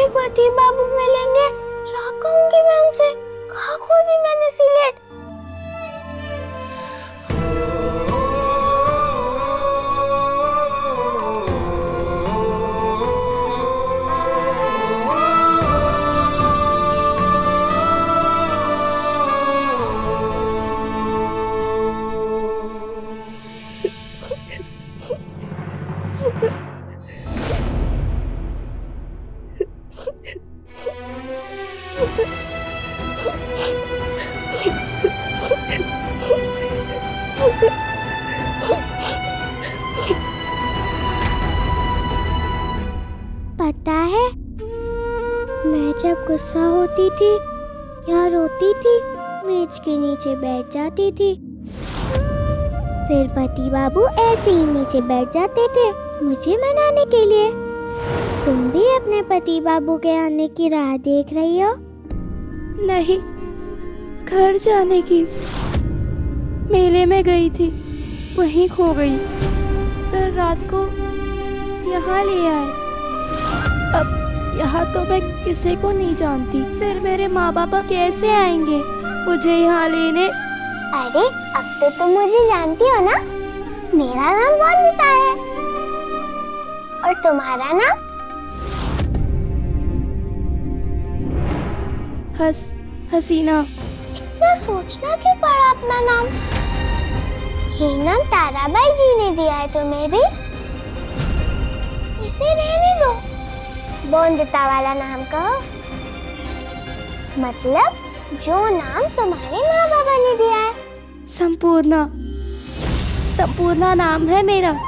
मेरे पति बाबू मिलेंगे, क्या कहूंगी मैं उनसे? कहाँ खो दी मैंने सिलेट? पता है, मैं जब गुस्सा होती थी या रोती थी, मेज के नीचे बैठ जाती थी। फिर पति बाबू ऐसे ही नीचे बैठ जाते थे मुझे मनाने के लिए। तुम भी अपने पति बाबू के आने की राह देख रही हो? नहीं, घर जाने की। मेले में गई थी, वहीं खो गई। फिर रात को यहाँ ले आए। अब यहाँ तो मैं किसी को नहीं जानती। फिर मेरे माँ बाप कैसे आएंगे मुझे यहाँ लेने? अरे अब तो तुम मुझे जानती हो ना, मेरा नाम वंदिता है। और तुम्हारा नाम? हसीना। इतना सोचना क्यों पड़ा अपना नाम? ये नाम ताराबाई जी ने दिया है तुम्हें भी। इसे रहने दो, वंदिता वाला नाम कहो। मतलब जो नाम तुम्हारे माँ बाबा ने दिया है। संपूर्णा। संपूर्णा नाम है मेरा।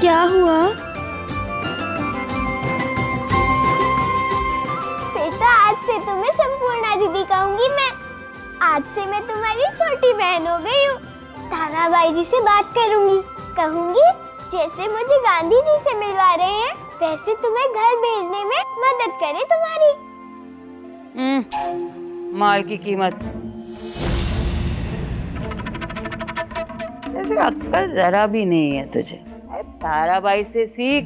क्या हुआ? बेटा, आज से तुम्हें संपूर्णा दीदी कहूंगी मैं। आज से मैं तुम्हारी छोटी बहन हो गई हूँ। ताराबाई जी से बात करूंगी, कहूंगी जैसे मुझे गांधी जी से मिलवा रहे हैं वैसे तुम्हें घर भेजने में मदद करे तुम्हारी। माल की कीमत। ऐसे अक्ल जरा भी नहीं है तुझे। ताराबाई से सीख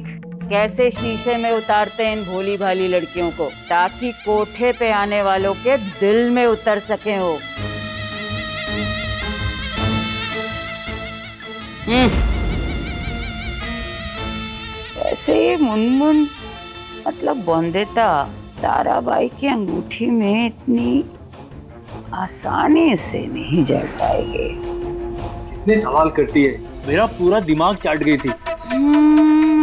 कैसे शीशे में उतारते हैं इन भोली भाली लड़कियों को, ताकि कोठे पे आने वालों के दिल में उतर सके हो। ऐसे मुनमुन मतलब वंदिता ताराबाई की अंगूठी में इतनी आसानी से नहीं जड़ पाएगी। इतने सवाल करती है, मेरा पूरा दिमाग चाट गई थी।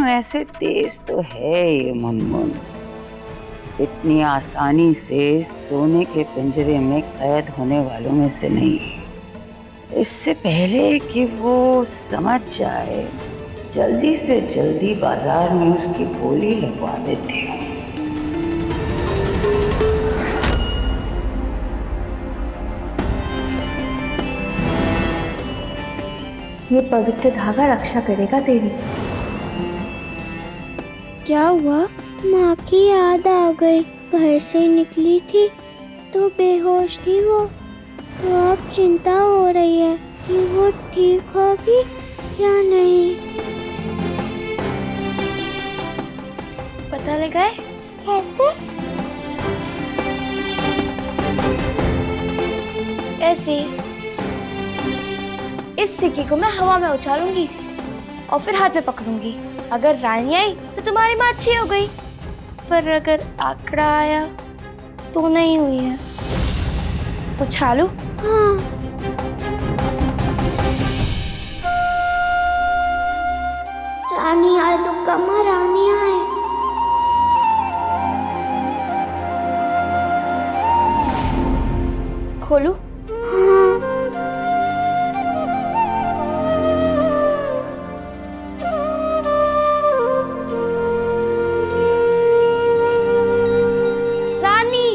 ऐसे तेज तो है ये मुनमुन, इतनी आसानी से सोने के पिंजरे में कैद होने वालों में से नहीं। इससे पहले कि वो समझ जाए, जल्दी से जल्दी बाजार में उसकी बोली लगवा देते हैं। ये पवित्र धागा रक्षा करेगा तेरी। क्या हुआ? माँ की याद आ गई। घर से निकली थी तो बेहोश थी वो, तो अब चिंता हो रही है कि वो ठीक होगी या नहीं। पता लगा है? कैसे? ऐसे इस सिक्के को मैं हवा में उछालूंगी और फिर हाथ में पकड़ूंगी। अगर रानी आई तो तुम्हारी माँ अच्छी हो गई, पर अगर आंकड़ा आया तो नहीं हुई है। उछालू? हाँ। रानी आए तो कमा रानी आए। खोलू? रानी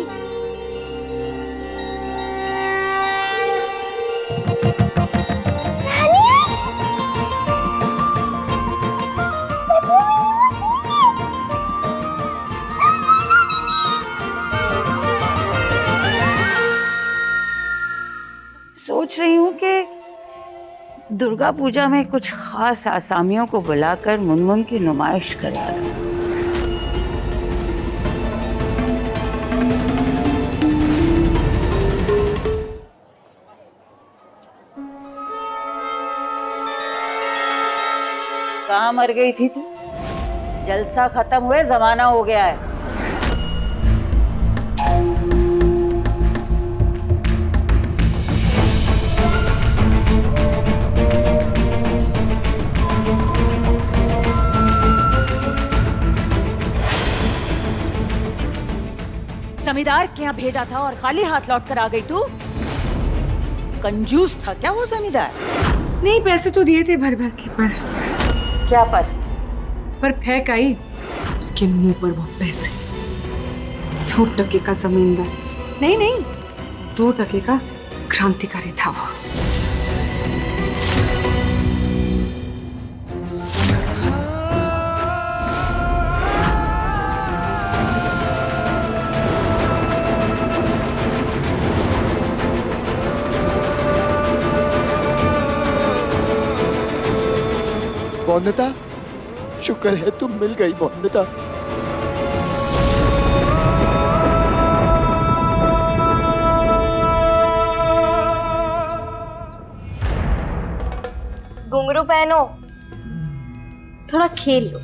सोच रही हूँ कि दुर्गा पूजा में कुछ खास आसामियों को बुलाकर मुनमुन की नुमाइश करवा दूं। कहाँ मर गई थी तू? जलसा खत्म हुए जमाना हो गया है। जमींदार के यहाँ भेजा था और खाली हाथ लौट कर आ गई तू? कंजूस था क्या वो जमींदार? नहीं, पैसे तो दिए थे भर भर के, पर क्या पर फेंक आई उसके मुंह पर वो पैसे। 2 टके का जमींदार नहीं, 2 टके का क्रांतिकारी था वो। बौन्नता, शुक्र है तुम मिल गई बौन्नता। घुंघरू पहनो, थोड़ा खेल लो।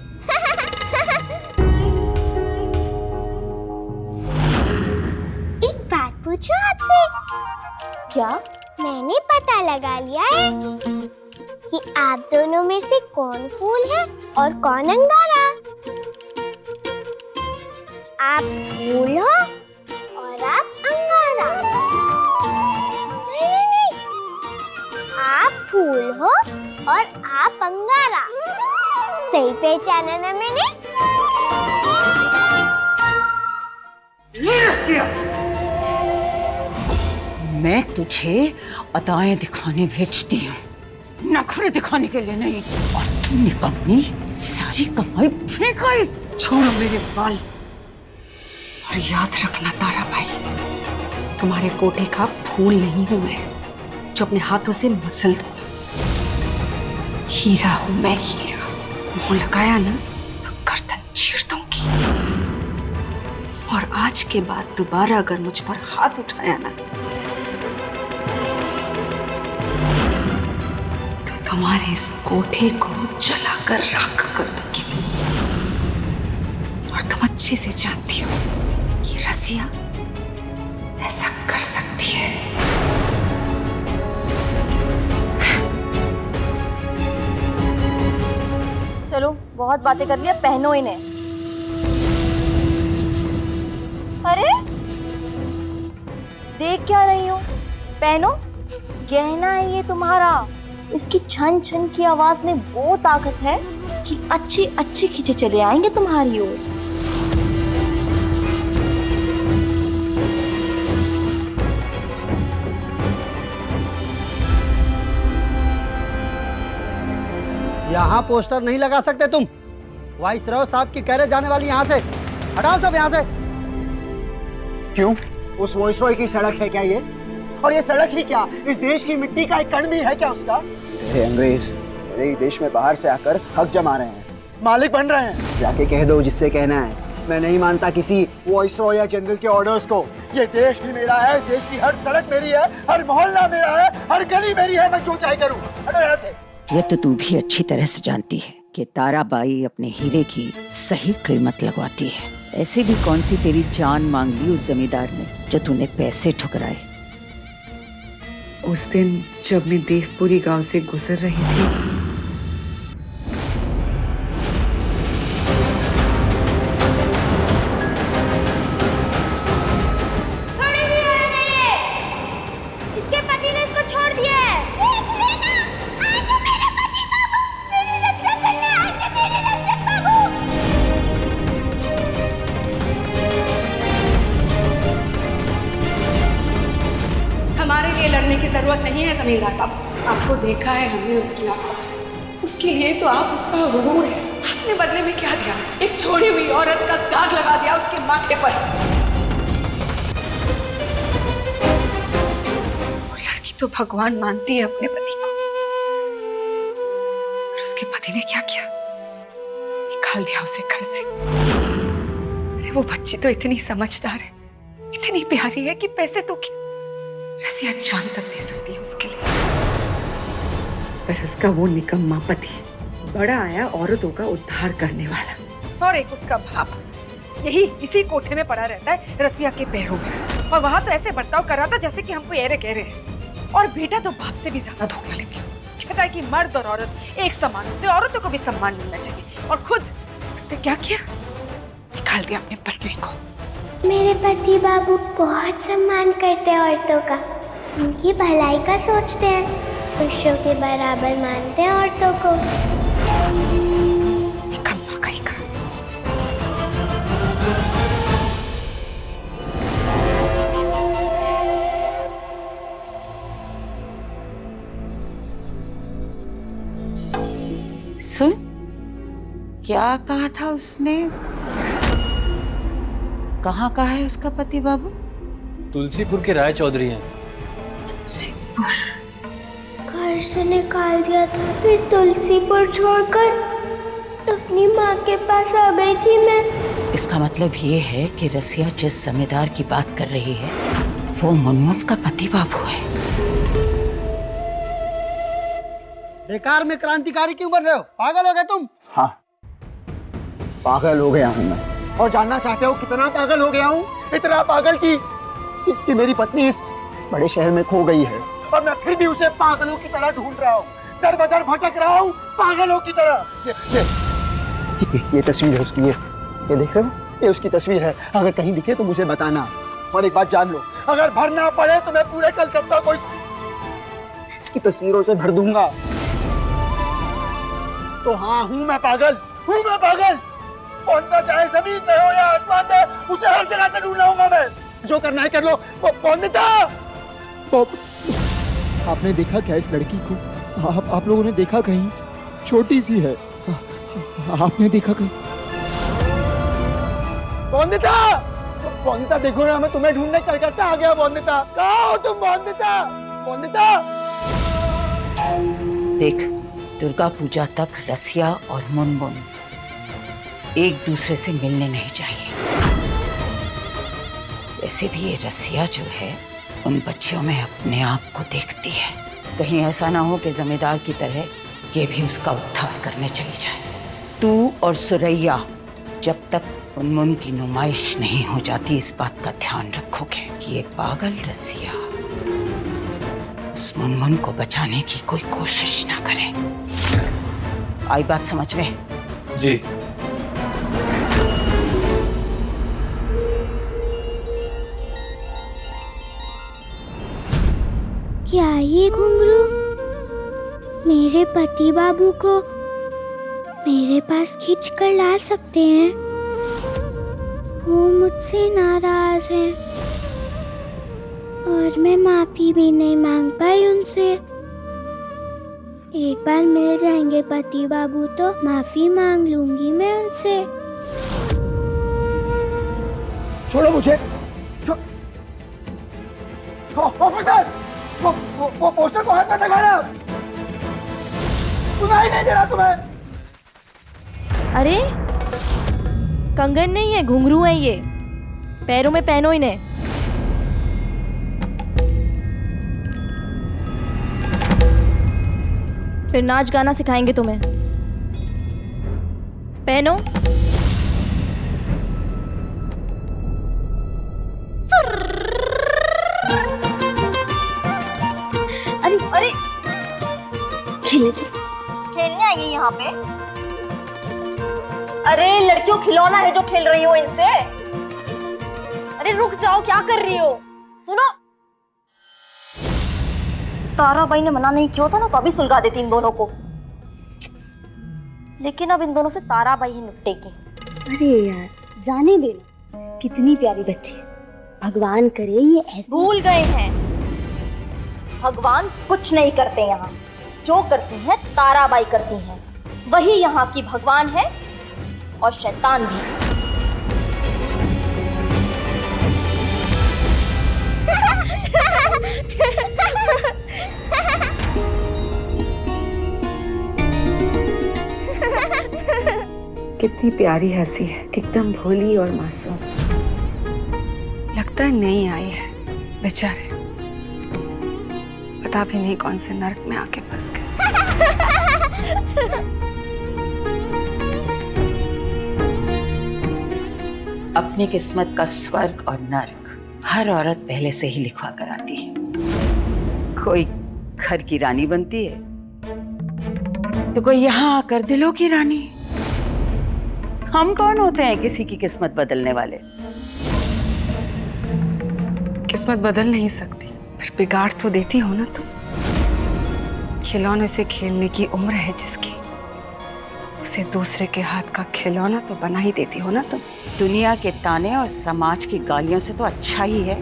एक बात पूछूं आपसे? क्या? मैंने पता लगा लिया है कि आप दोनों में से कौन फूल है और कौन अंगारा। आप फूल हो और आप अंगारा। नहीं, आप फूल हो और आप अंगारा। सही पहचाना ना मैंने? मैं तुझे अदाएं दिखाने भेजती हूँ, नखरे दिखाने के लिए नहीं। और तू निकम्मी सारी कमाई फेंक आई। छोड़ो मेरे बाल और याद रखना तारा भाई, तुम्हारे कोटे का फूल नहीं हूं मैं जो अपने हाथों से मसल दो। हीरा हूं मैं, हीरा। मुंह लगाया ना तो गर्दन चीर दूंगी। और आज के बाद दोबारा अगर मुझ पर हाथ उठाया ना तो तुम्हारे इस कोठे को जलाकर राख कर दूंगी। और तुम अच्छे से जानती हो कि रसिया ऐसा कर सकती है। चलो बहुत बातें कर लिया, पहनो इन्हें। अरे देख क्या रही हो? पहनो, गहना है ये तुम्हारा। इसकी छन छन की आवाज में वो ताकत है कि अच्छे अच्छे खींचे चले आएंगे तुम्हारी ओर। यहाँ पोस्टर नहीं लगा सकते तुम। वाइसरॉय साहब की कह रहे जाने वाली यहाँ से। हटाओ सब यहाँ से। क्यों? उस वाइसरॉय की सड़क है क्या ये? और ये सड़क ही क्या, इस देश की मिट्टी का एक कण भी है क्या उसका? तेरे अंग्रेज मेरे ही देश में बाहर से आकर हक जमा रहे हैं, मालिक बन रहे हैं। जाके कह दो जिससे कहना है। मैं नहीं मानता किसी वाइसरॉय या जनरल के ऑर्डर्स को। ये देश भी मेरा है, देश की हर सड़क मेरी है, हर मोहल्ला मेरा है, हर गली मेरी है। मैं जो चाहे करूँ। हटो यहाँ से। ये तो तू भी अच्छी तरह से जानती है कि ताराबाई अपने हीरे की सही कीमत लगवाती है। ऐसे भी कौन सी तेरी जान मांग ली उस जमींदार ने जो तूने पैसे ठुकराए। उस दिन जब मैं देवपुरी गांव से गुजर रही थी इसके पति ने इसको छोड़ दिया है। देख लेना, आज वो मेरा पति बाबू मेरी रक्षा करने आएंगे, मेरे रक्षक बाबू। हमारे लिए लड़ने की जरूरत नहीं है जमींदार बाबू। आपको देखा है हमने उसकी आंखों। उसके लिए तो आप उसका गुरूर है। आपने बदले में क्या दिया? एक छोड़ी हुई औरत का दाग लगा दिया उसके माथे पर। और लड़की तो भगवान मानती है अपने पति को। और उसके पति ने क्या किया? निकाल दिया उसे घर से। अरे वो बच्ची तो इतनी समझदार है, इतनी प्यारी है कि पैसे तो क्या रसिया जान तक दे सकती है उसके लिए। पर उसका वो निकम्मा पति बड़ा आया औरतों का उद्धार करने वाला, और एक उसका बाप यही इसी कोठे में पड़ा रहता है रसिया के पैरों में। और वहां तो ऐसे बर्ताव कर रहा था जैसे कि हमको एरे कह रहे हैं। और बेटा तो बाप से भी ज्यादा धोखा निकला। कहता है कि मर्द और औरत एक समान होते, औरतों को भी सम्मान मिलना चाहिए। और खुद उसने क्या किया? निकाल दिया अपने पत्नी को। मेरे पति बाबू बहुत सम्मान करते हैं औरतों का, उनकी भलाई का सोचते हैं, पुरुषों के बराबर मानते हैं औरतों को। निकम्मा कहीं का। सुन, क्या कहा था उसने? कहाँ का है उसका पति बाबू? तुलसीपुर के राय चौधरी हैं। तुलसीपुर? घर से निकाल दिया था, फिर तुलसीपुर छोड़कर अपनी माँ के पास आ गई थी मैं। इसका मतलब ये है कि रसिया जिस जमींदार की बात कर रही है वो मुनमुन का पति बाबू है। बेकार में क्रांतिकारी क्यों बन रहे हो? पागल हो गए तुम? हाँ, पागल हो गया हूँ मैं। और जानना चाहते हो कितना पागल हो गया हूँ? इतना पागल कि मेरी पत्नी इस बड़े शहर में खो गई है और मैं फिर भी उसे पागलों की तरह ढूंढ रहा हूँ, दर बदर भटक रहा हूँ पागलों की तरह। ये तस्वीर है उसकी, ये देख रहे हो? ये उसकी तस्वीर है। अगर कहीं दिखे तो मुझे बताना। और एक बात जान लो, अगर भरना पड़े तो मैं पूरे कलकत्ता को इसकी तस्वीरों से भर दूंगा। तो हाँ, हूँ मैं पागल। कौन सा चाहे जमीन पे हो या आसमान में, उसे हर जगह से ढूंढ लाऊंगा मैं। जो करना है कर लो। पौंदिता, आपने देखा क्या इस लड़की को? आप लोगों ने देखा कहीं? छोटी सी है, आपने देखा कहीं? पौंदिता देखो ना, मैं तुम्हें ढूंढने कलकत्ता आ गया। पौंदिता, कहाँ हो तुम? पौंदिता। देख, दुर्गा पूजा तक रसिया और मुनमुन एक दूसरे से मिलने नहीं चाहिए। वैसे भी ये रसिया जो है उन बच्चियों में अपने आप को देखती है। कहीं ऐसा ना हो कि जमींदार की तरह ये भी उसका उद्धार करने चली जाए। तू और सुरैया जब तक मुनमुन की नुमाइश नहीं हो जाती, इस बात का ध्यान रखोगे कि ये पागल रसिया उस मुनमुन को बचाने की कोई कोशिश ना करे। आई बात समझ में? जी। क्या ये घुंघरू मेरे पति बाबू को मेरे पास खींच कर ला सकते हैं? वो मुझसे नाराज हैं और मैं माफी भी नहीं मांग पाई उनसे। एक बार मिल जाएंगे पति बाबू तो माफी मांग लूंगी मैं उनसे। छोड़ो मुझे। ऑफिसर, वो पोस्टर को हाथ में दिखाना। सुनाई नहीं दे रहा तुम्हें? अरे कंगन नहीं है, घुंघरू है ये। पैरों में पहनो इन्हें। फिर नाच गाना सिखाएंगे तुम्हें। पहनो। अरे खेलने आई है यहाँ पे? अरे लड़कियों, खिलौना है जो खेल रही हो इनसे। अरे रुक जाओ, क्या कर रही हो? सुनो, ताराबाई ने मना नहीं किया था ना, तो अभी सुलगा देती इन दोनों को। लेकिन अब इन दोनों से ताराबाई ही निपटेगी। अरे यार, जाने देना, कितनी प्यारी बच्ची है। भगवान करे ये ऐसे। भूल गए हैं, भगवान कुछ नहीं करते यहाँ। जो करती हैं ताराबाई करती हैं। वही यहाँ की भगवान है और शैतान भी। कितनी प्यारी हंसी है, एकदम भोली और मासूम। लगता है नहीं आई है बेचारे, पता भी नहीं कौन से नर्क में आके फंस गए। अपनी किस्मत का स्वर्ग और नर्क हर औरत पहले से ही लिखवा कर आती है। कोई घर की रानी बनती है तो कोई यहाँ आकर दिलों की रानी। हम कौन होते हैं किसी की किस्मत बदलने वाले? किस्मत बदल नहीं सकती, पर बिगाड़ तो देती हो ना तुम। खिलौने से खेलने की उम्र है जिसकी, उसे दूसरे के हाथ का खिलौना तो बना ही देती हो ना तुम। दुनिया के ताने और समाज की गालियों से तो अच्छा ही है।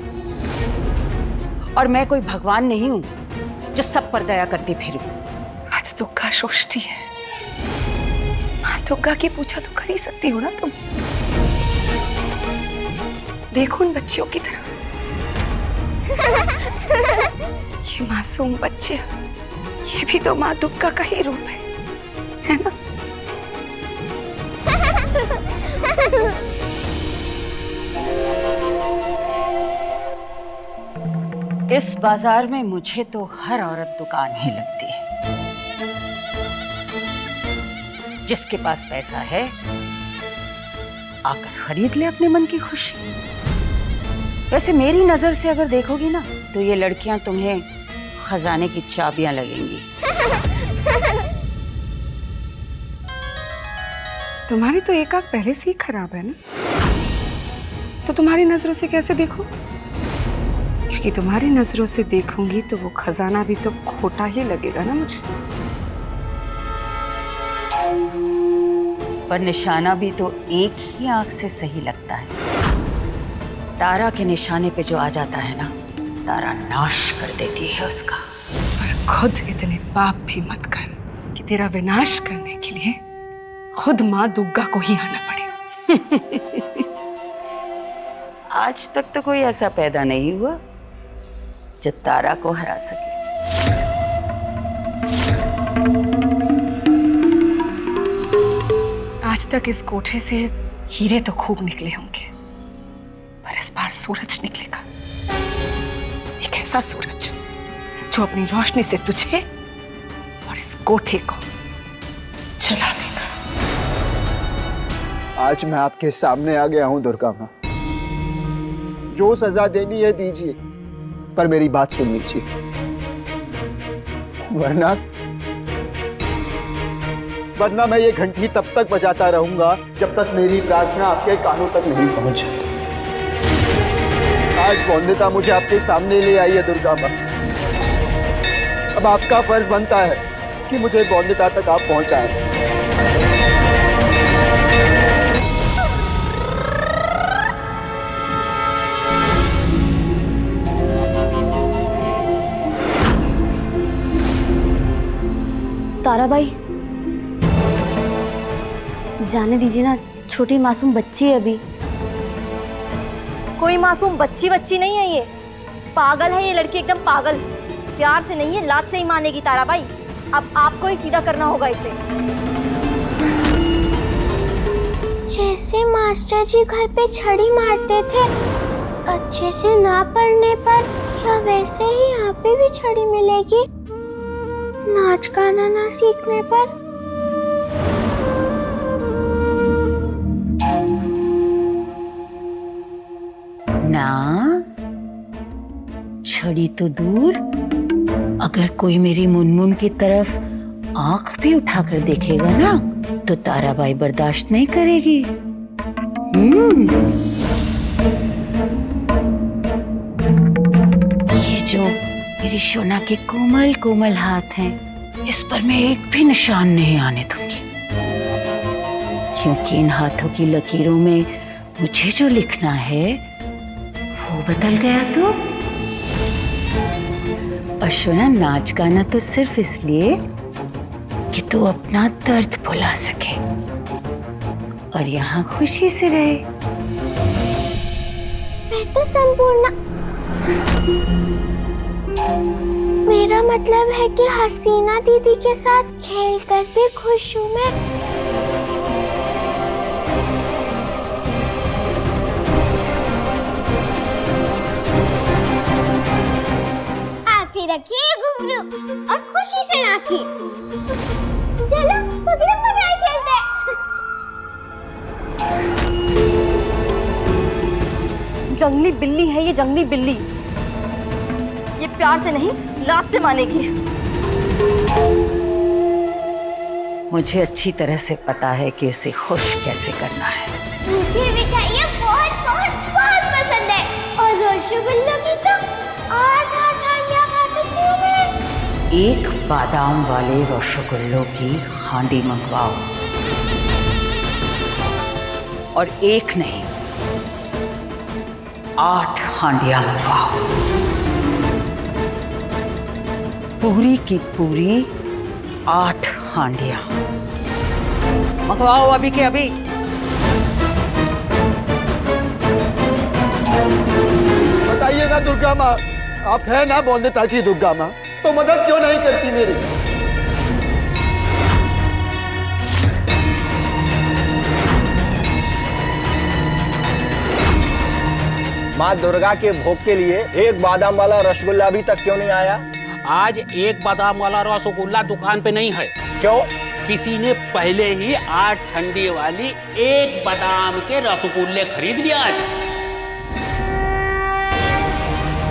और मैं कोई भगवान नहीं हूं जो सब पर दया करती फिरूं। आज दुर्गा सोचती है, माँ दुर्गा की पूजा तो कर ही सकती हो ना तुम। देखो उन बच्चियों की तरफ, ये मासूम बच्चे, ये भी तो माँ दुर्गा का ही रूप है ना? इस बाजार में मुझे तो हर औरत दुकान ही लगती है। जिसके पास पैसा है आकर खरीद ले अपने मन की खुशी। वैसे मेरी नजर से अगर देखोगी ना तो ये लड़कियां तुम्हें खजाने की चाबियां लगेंगी। तुम्हारी तो एक आंख पहले से ही खराब है ना, तो तुम्हारी नजरों से कैसे देखो? क्योंकि तुम्हारी नजरों से देखूंगी तो वो खजाना भी तो खोटा ही लगेगा ना मुझे। पर निशाना भी तो एक ही आंख से सही लगता है। तारा के निशाने पे जो आ जाता है ना, तारा नाश कर देती है उसका। पर खुद इतने पाप भी मत कर कि तेरा विनाश करने के लिए खुद माँ दुर्गा को ही आना पड़े। आज तक तो कोई ऐसा पैदा नहीं हुआ जो तारा को हरा सके। आज तक इस कोठे से हीरे तो खूब निकले होंगे, पर इस बार सूरज निकलेगा। एक ऐसा सूरज जो अपनी रोशनी से तुझे और इस कोठे को जला देगा। आज मैं आपके सामने आ गया हूं दुर्गा माँ। जो सजा देनी है दीजिए, पर मेरी बात सुन लीजिए, वरना मैं ये घंटी तब तक बजाता रहूंगा जब तक मेरी प्रार्थना आपके कानों तक नहीं पहुंच जाती। आज वंदिता मुझे आपके सामने ले आई है दुर्गा माँ। अब आपका फर्ज बनता है कि मुझे वंदिता तक आप पहुंचाएं। ताराबाई, जाने दीजिए ना, छोटी मासूम बच्ची है अभी। कोई मासूम बच्ची नहीं है, ये पागल है। ये लड़की एकदम पागल, प्यार से नहीं है लात से ही मानेगी ताराबाई। अब आपको ही सीधा करना होगा इसे। जैसे मास्टर जी घर पे छड़ी मारते थे अच्छे से ना पढ़ने पर, क्या वैसे ही यहाँ पे भी छड़ी मिलेगी नाच गाना ना सीखने पर? ना, छड़ी तो दूर, अगर कोई मेरी मुनमुन की तरफ आंख भी उठाकर देखेगा ना तो ताराबाई बर्दाश्त नहीं करेगी। ये जो मेरी शोना के कोमल कोमल हाथ हैं, इस पर मैं एक भी निशान नहीं आने दूंगी, क्योंकि इन हाथों की लकीरों में मुझे जो लिखना है वो बदल गया तो। और शोना, नाच गाना तो सिर्फ इसलिए कि तू अपना दर्द भुला सके और यहाँ खुशी से रहे। मैं तो संपूर्ण, मेरा मतलब है कि हसीना दीदी के साथ खेल कर भी खुश हूँ मैं। के रखिए घुंघरू और खुशी से नाचिए। चलो पकड़े पकड़ाई खेलते हैं। जंगली बिल्ली है ये, जंगली बिल्ली। ये प्यार से नहीं, लात से मानेगी। मुझे अच्छी तरह से पता है कि इसे खुश कैसे करना है। मुझे मिठाइयाँ बहुत बहुत बहुत पसंद है और रसगुल्लों की तो 8 हांडियाँ खा सकती हूँ मैं। एक बादाम वाले रसगुल्लों की हांडी मंगवाओ, और एक नहीं 8 हांडियाँ मंगवाओ। पूरी की पूरी 8 हांडियाँ मंगवाओ अभी के अभी। बताइएगा दुर्गा माँ, आप है ना बोलने ताकि दुर्गा माँ, तो मदद क्यों नहीं करती मेरी? माँ दुर्गा के भोग के लिए एक बादाम वाला रसगुल्ला अभी तक क्यों नहीं आया? आज एक बादाम वाला रसगुल्ला दुकान पे नहीं है। क्यों? किसी ने पहले ही 8 ठंडी वाली एक बादाम के रसगुल्ले खरीद लिया आज।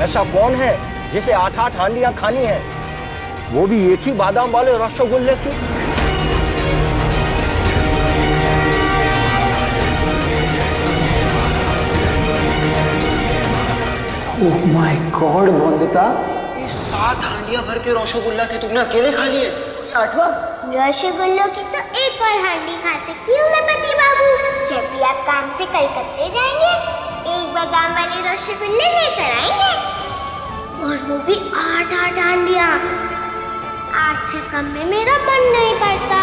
ऐसा कौन है जिसे 8 हांडियां खानी है, वो भी एक ही बादाम वाले रसगुल्ले की? ओह माय गॉड वंदिता, ये 7 हांडियां भर के रसगुल्ला थे, तुमने अकेले खा लिए? 8वां? रसगुल्लों की तो एक और हांडी खा सकती हूँ मैं पति बाबू। जब भी आप काम से कलकत्ते जाएंगे, एक बादाम वाले रसगुल्ले लेकर आएंगे, और वो भी 8 हांडियाँ। 8 से कम में मेरा मन नहीं पड़ता।